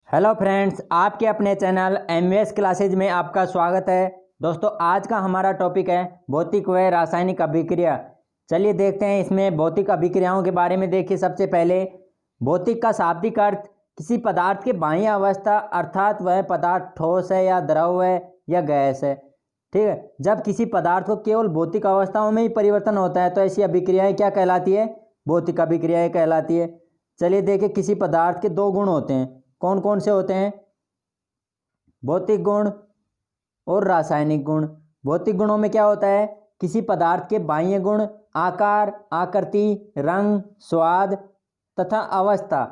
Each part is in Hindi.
हेलो फ्रेंड्स, आपके अपने चैनल एमवीएस क्लासेज में आपका स्वागत है। दोस्तों, आज का हमारा टॉपिक है भौतिक व रासायनिक अभिक्रिया। चलिए देखते हैं इसमें भौतिक अभिक्रियाओं के बारे में। देखिए, सबसे पहले भौतिक का शाब्दिक अर्थ किसी पदार्थ के बाह्य अवस्था, अर्थात वह पदार्थ ठोस है या द्रव है या गैस है। ठीक है, जब किसी पदार्थ को केवल भौतिक अवस्थाओं में ही परिवर्तन होता है तो ऐसी अभिक्रियाएं क्या कहलाती है? भौतिक अभिक्रियाएं कहलाती है। चलिए देखिए, किसी पदार्थ के दो गुण होते हैं। कौन कौन से होते हैं? भौतिक गुण और रासायनिक गुण। भौतिक गुणों में क्या होता है? किसी पदार्थ के बाह्य गुण, आकार, आकृति, रंग, स्वाद तथा अवस्था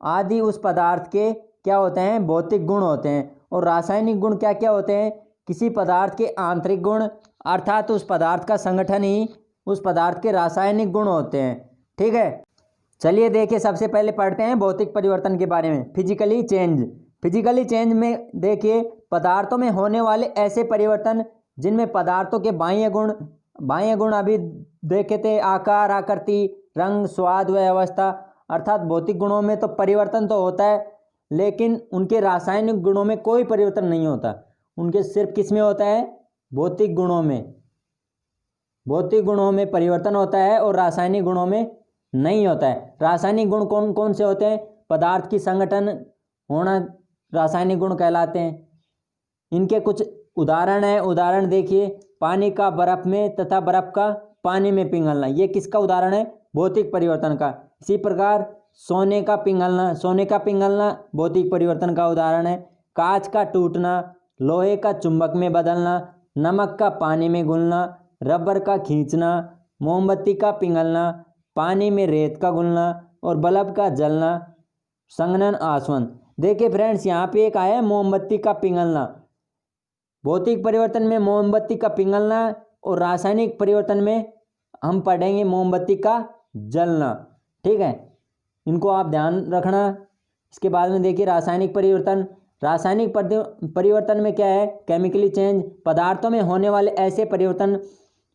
आदि उस पदार्थ के क्या होते हैं? भौतिक गुण होते हैं। और रासायनिक गुण क्या क्या होते हैं? किसी पदार्थ के आंतरिक गुण, अर्थात उस पदार्थ का संगठन ही उस पदार्थ के रासायनिक गुण होते हैं। ठीक है, चलिए देखिए, सबसे पहले पढ़ते हैं भौतिक परिवर्तन के बारे में। Physically change. फिजिकली चेंज में देखिए, पदार्थों में होने वाले ऐसे परिवर्तन जिनमें पदार्थों के बाह्य गुण अभी देखे थे, आकार, आकृति, रंग, स्वाद व अवस्था। अर्थात भौतिक गुणों में तो परिवर्तन तो होता है, लेकिन उनके रासायनिक गुणों में कोई परिवर्तन नहीं होता। उनके सिर्फ किस में होता है? भौतिक गुणों में। भौतिक गुणों में परिवर्तन होता है और रासायनिक गुणों में नहीं होता है। रासायनिक गुण कौन कौन से होते हैं? पदार्थ की संगठन होना रासायनिक गुण कहलाते हैं। इनके कुछ उदाहरण हैं। उदाहरण देखिए, पानी का बर्फ में तथा बर्फ का पानी में पिघलना, ये किसका उदाहरण है? भौतिक परिवर्तन का। इसी प्रकार सोने का पिघलना भौतिक परिवर्तन का उदाहरण है। कांच का टूटना, लोहे का चुंबक में बदलना, नमक का पानी में घुलना, रबर का खींचना, मोमबत्ती का पिघलना, पानी में रेत का घुलना और बल्ब का जलना, संघनन, आसवन। देखिए फ्रेंड्स, यहाँ पे एक आया है मोमबत्ती का पिघलना। भौतिक परिवर्तन में मोमबत्ती का पिघलना और रासायनिक परिवर्तन में हम पढ़ेंगे मोमबत्ती का जलना। ठीक है, इनको आप ध्यान रखना। इसके बाद में देखिए रासायनिक परिवर्तन। रासायनिक परिवर्तन में क्या है? Chemically change. पदार्थों में होने वाले ऐसे परिवर्तन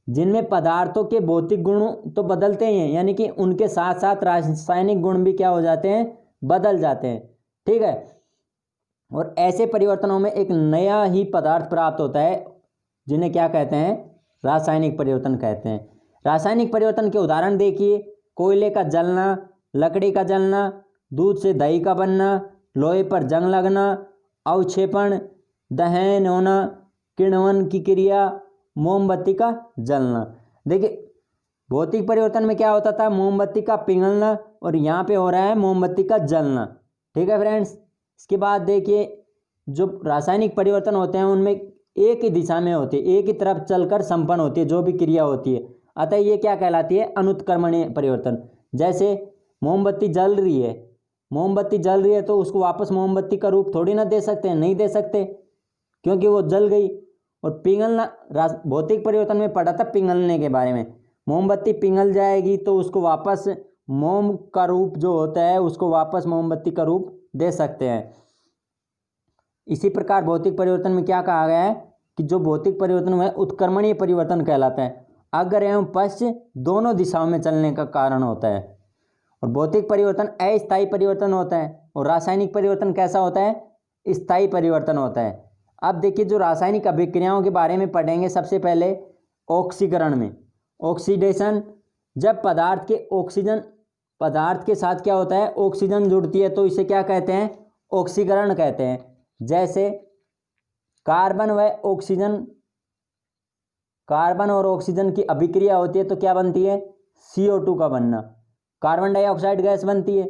जिनमें पदार्थों के भौतिक गुण तो बदलते ही हैं, यानी कि उनके साथ साथ रासायनिक गुण भी क्या हो जाते हैं? बदल जाते हैं। ठीक है, और ऐसे परिवर्तनों में एक नया ही पदार्थ प्राप्त होता है, जिन्हें क्या कहते हैं? रासायनिक परिवर्तन कहते हैं। रासायनिक परिवर्तन के उदाहरण देखिए, कोयले का जलना, लकड़ी का जलना, दूध से दही का बनना, लोहे पर जंग लगना, अवक्षेपण, दहन होना, किण्वन की क्रिया, मोमबत्ती का जलना। देखिए, भौतिक परिवर्तन में क्या होता था? मोमबत्ती का पिघलना, और यहाँ पे हो रहा है मोमबत्ती का जलना। ठीक है फ्रेंड्स, इसके बाद देखिए, जो रासायनिक परिवर्तन होते हैं उनमें एक ही दिशा में होती है, एक ही तरफ चलकर संपन्न होती है जो भी क्रिया होती है। अतः ये क्या कहलाती है? अनुत्क्रमणीय परिवर्तन। जैसे मोमबत्ती जल रही है तो उसको वापस मोमबत्ती का रूप थोड़ी ना दे सकते हैं, नहीं दे सकते, क्योंकि वो जल गई। और पिघलना, भौतिक परिवर्तन में पढ़ा था पिघलने के बारे में। मोमबत्ती पिघल जाएगी तो उसको वापस मोम का रूप जो होता है उसको वापस मोमबत्ती का रूप दे सकते हैं। इसी प्रकार भौतिक परिवर्तन में क्या कहा गया है कि जो भौतिक परिवर्तन है उत्क्रमणीय परिवर्तन कहलाता है। अग्र एवं पश्च दोनों दिशाओं में चलने का कारण होता है। और भौतिक परिवर्तन अस्थायी परिवर्तन होता है, और रासायनिक परिवर्तन कैसा होता है? स्थायी परिवर्तन होता है। अब देखिए, जो रासायनिक अभिक्रियाओं के बारे में पढ़ेंगे, सबसे पहले ऑक्सीकरण में ऑक्सीडेशन। जब पदार्थ के साथ क्या होता है? ऑक्सीजन जुड़ती है तो इसे क्या कहते हैं? ऑक्सीकरण कहते हैं। जैसे कार्बन और ऑक्सीजन की अभिक्रिया होती है तो क्या बनती है? CO2 का बनना, कार्बन डाइऑक्साइड गैस बनती है।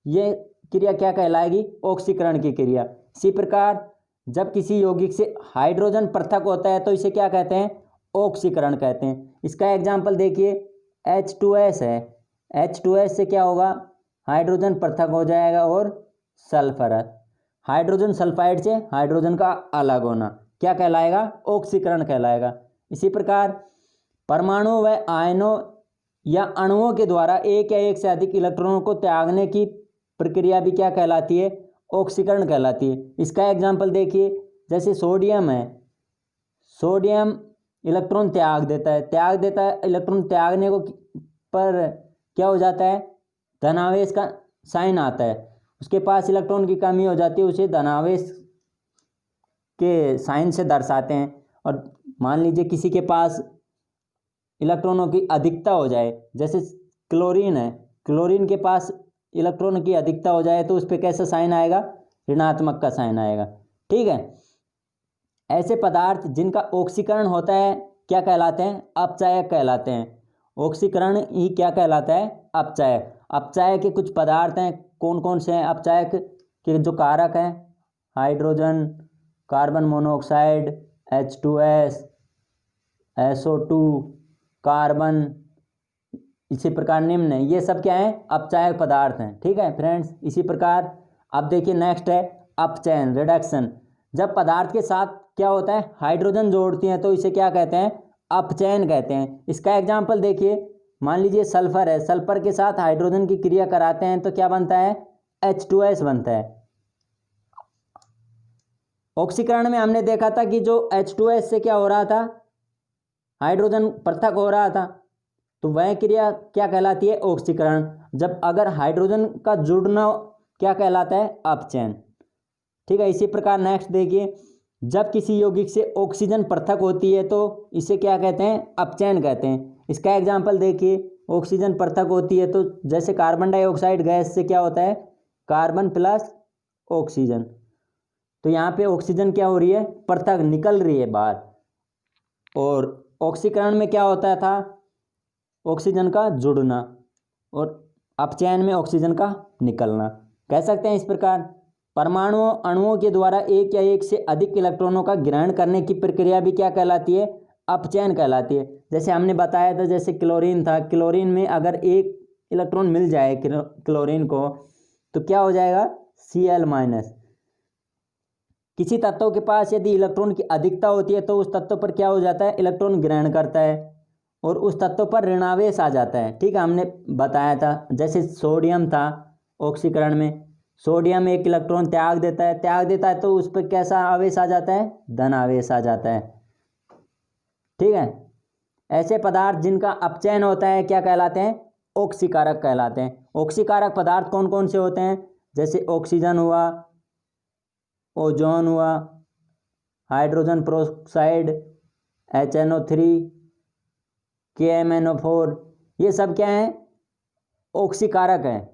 ये क्रिया क्या कहलाएगी? ऑक्सीकरण की क्रिया। इसी प्रकार जब किसी यौगिक से हाइड्रोजन पृथक होता है तो इसे क्या कहते हैं? ऑक्सीकरण कहते हैं। इसका एग्जाम्पल देखिए, H2S है। H2S से क्या होगा? हाइड्रोजन पृथक हो जाएगा और सल्फर। हाइड्रोजन सल्फाइड से हाइड्रोजन का अलग होना क्या कहलाएगा? ऑक्सीकरण कहलाएगा। इसी प्रकार परमाणु व आयनों या अणुओं के द्वारा एक या एक से अधिक इलेक्ट्रॉनों को त्यागने की प्रक्रिया भी क्या कहलाती है? ऑक्सीकरण कहलाती है। इसका एग्जाम्पल देखिए, जैसे सोडियम है। सोडियम इलेक्ट्रॉन त्याग देता है। इलेक्ट्रॉन त्यागने को पर क्या हो जाता है? धनावेश का साइन आता है। उसके पास इलेक्ट्रॉन की कमी हो जाती है, उसे धनावेश के साइन से दर्शाते हैं। और मान लीजिए किसी के पास इलेक्ट्रॉनों की अधिकता हो जाए, जैसे क्लोरीन है, क्लोरीन के पास इलेक्ट्रॉन की अधिकता हो जाए तो उस पर कैसा साइन आएगा, ऋणात्मक का साइन आएगा। ठीक है, ऐसे पदार्थ जिनका ऑक्सीकरण होता है क्या कहलाते हैं, अपचायक कहलाते हैं। ऑक्सीकरण ही क्या कहलाता है, अपचायक। अपचायक के कुछ पदार्थ हैं, कौन कौन से हैं अपचायक के जो कारक हैं, hydrogen, carbon monoxide, H2S, SO2, carbon, इसी प्रकार निम्न है, ये सब क्या है, अपचायक पदार्थ हैं। ठीक है फ्रेंड्स, इसी प्रकार अब देखिए नेक्स्ट है अपचयन, रिडक्शन। जब पदार्थ के साथ क्या होता है, हाइड्रोजन जोड़ती हैं तो इसे क्या कहते हैं, अपचयन कहते हैं। इसका एग्जाम्पल देखिए, मान लीजिए सल्फर है, सल्फर के साथ हाइड्रोजन की क्रिया कराते हैं तो क्या बनता है, H2S बनता है। ऑक्सीकरण में हमने देखा था कि जो H2S से क्या हो रहा था, हाइड्रोजन पृथक हो रहा था, तो वह क्रिया क्या कहलाती है, ऑक्सीकरण। जब अगर हाइड्रोजन का जुड़ना क्या कहलाता है, अपचयन। ठीक है, इसी प्रकार नेक्स्ट देखिए, जब किसी यौगिक से ऑक्सीजन पृथक होती है तो इसे क्या कहते हैं, अपचयन कहते हैं। इसका एग्जाम्पल देखिए, ऑक्सीजन पृथक होती है तो जैसे कार्बन डाइऑक्साइड गैस से क्या होता है, कार्बन प्लस ऑक्सीजन, तो यहाँ पे ऑक्सीजन क्या हो रही है, पृथक निकल रही है बाहर। और ऑक्सीकरण में क्या होता था, ऑक्सीजन का जुड़ना, और अपचयन में ऑक्सीजन का निकलना। कह सकते हैं इस प्रकार परमाणुओं अणुओं के द्वारा एक या एक से अधिक इलेक्ट्रॉनों का ग्रहण करने की प्रक्रिया भी क्या कहलाती है, अपचयन कहलाती है। जैसे हमने बताया था, जैसे क्लोरीन था, क्लोरीन में अगर एक इलेक्ट्रॉन मिल जाए क्लोरीन को तो क्या हो जाएगा, Cl-। किसी तत्व के पास यदि इलेक्ट्रॉन की अधिकता होती है तो उस तत्व पर क्या हो जाता है, इलेक्ट्रॉन ग्रहण करता है और उस तत्व पर ऋणावेश आ जाता है। ठीक है, हमने बताया था, जैसे सोडियम था, ऑक्सीकरण में सोडियम एक इलेक्ट्रॉन त्याग देता है तो उस पर कैसा आवेश आ जाता है, धन आवेश आ जाता है। ठीक है, ऐसे पदार्थ जिनका अपचयन होता है क्या कहलाते हैं, ऑक्सीकारक कहलाते हैं। ऑक्सीकारक पदार्थ कौन कौन से होते हैं, जैसे ऑक्सीजन हुआ, ओजोन हुआ, हाइड्रोजन पेरोक्साइड, HNO3, KMnO4, ये सब क्या हैं, ऑक्सीकारक हैं।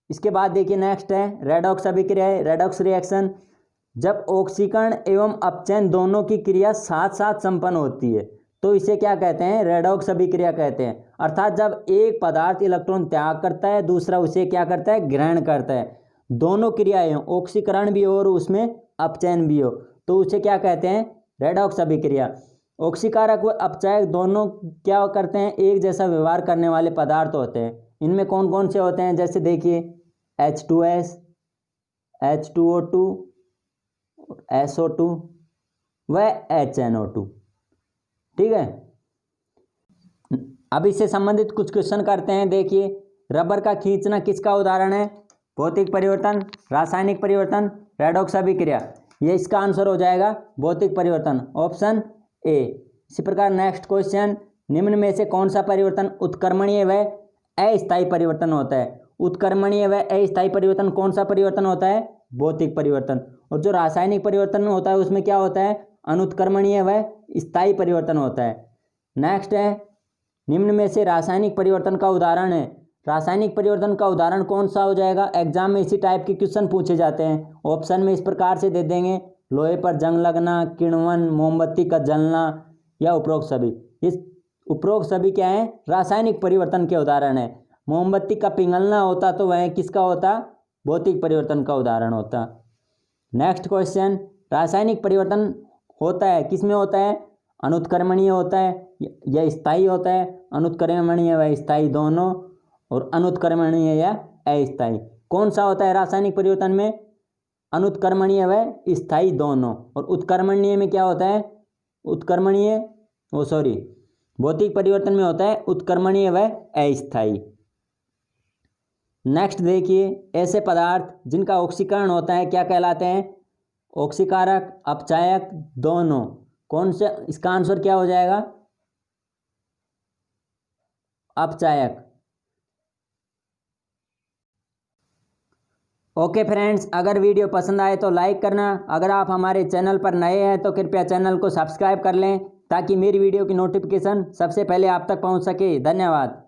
इसके बाद देखिए नेक्स्ट है रेडॉक्स अभिक्रिया है, रेडॉक्स रिएक्शन। जब ऑक्सीकरण एवं अपचयन दोनों की क्रिया साथ साथ संपन्न होती है तो इसे क्या कहते हैं, रेडॉक्स अभिक्रिया कहते हैं। अर्थात जब एक पदार्थ इलेक्ट्रॉन त्याग करता है, दूसरा उसे क्या करता है, ग्रहण करता है, दोनों क्रियाएं हो, ऑक्सीकरण भी हो और उसमें अपचयन भी हो, तो उसे क्या कहते हैं, रेडॉक्स अभिक्रिया। ऑक्सीकारक व अपचायक दोनों क्या करते हैं, एक जैसा व्यवहार करने वाले पदार्थ होते हैं। इनमें कौन कौन से होते हैं, जैसे देखिए H2S, H2O2, SO2 व HNO2। ठीक है, अब इससे संबंधित कुछ क्वेश्चन करते हैं। देखिए, रबर का खींचना किसका उदाहरण है, भौतिक परिवर्तन, रासायनिक परिवर्तन, रेडॉक्स अभिक्रिया। ये इसका आंसर हो जाएगा भौतिक परिवर्तन, ऑप्शन ए। इसी प्रकार नेक्स्ट क्वेश्चन, निम्न में से कौन सा परिवर्तन उत्क्रमणीय व अस्थायी परिवर्तन होता है। उत्क्रमणीय व अस्थायी परिवर्तन कौन सा परिवर्तन होता है, भौतिक परिवर्तन। और जो रासायनिक परिवर्तन होता है उसमें क्या होता है, अनुत्क्रमणीय व स्थायी परिवर्तन होता है। नेक्स्ट है, निम्न में से रासायनिक परिवर्तन का उदाहरण है। रासायनिक परिवर्तन का उदाहरण कौन सा हो जाएगा, एग्जाम में इसी टाइप के क्वेश्चन पूछे जाते हैं। ऑप्शन में इस प्रकार से दे देंगे, लोहे पर जंग लगना, किण्वन, मोमबत्ती का जलना या उपरोक्त सभी। इस उपरोक्त सभी क्या है, रासायनिक परिवर्तन के उदाहरण है। मोमबत्ती का पिघलना होता तो वह किसका होता, भौतिक परिवर्तन का उदाहरण होता। नेक्स्ट क्वेश्चन, रासायनिक परिवर्तन होता है किसमें होता है, अनुत्क्रमणीय होता है या स्थायी होता है, अनुत्क्रमणीय व स्थायी दोनों, और अनुत्क्रमणीय या अस्थायी। कौन सा होता है रासायनिक परिवर्तन में, अनुत्क्रमणीय व स्थायी दोनों। और उत्क्रमणीय में क्या होता है, उत्क्रमणीय भौतिक परिवर्तन में होता है उत्क्रमणीय व अस्थायी। नेक्स्ट देखिए, ऐसे पदार्थ जिनका ऑक्सीकरण होता है क्या कहलाते हैं, ऑक्सीकारक, अपचायक दोनों। कौन से, इसका आंसर क्या हो जाएगा, अपचायक। ओके फ्रेंड्स, अगर वीडियो पसंद आए तो लाइक करना। अगर आप हमारे चैनल पर नए हैं तो कृपया चैनल को सब्सक्राइब कर लें ताकि मेरी वीडियो की नोटिफिकेशन सबसे पहले आप तक पहुंच सके। धन्यवाद।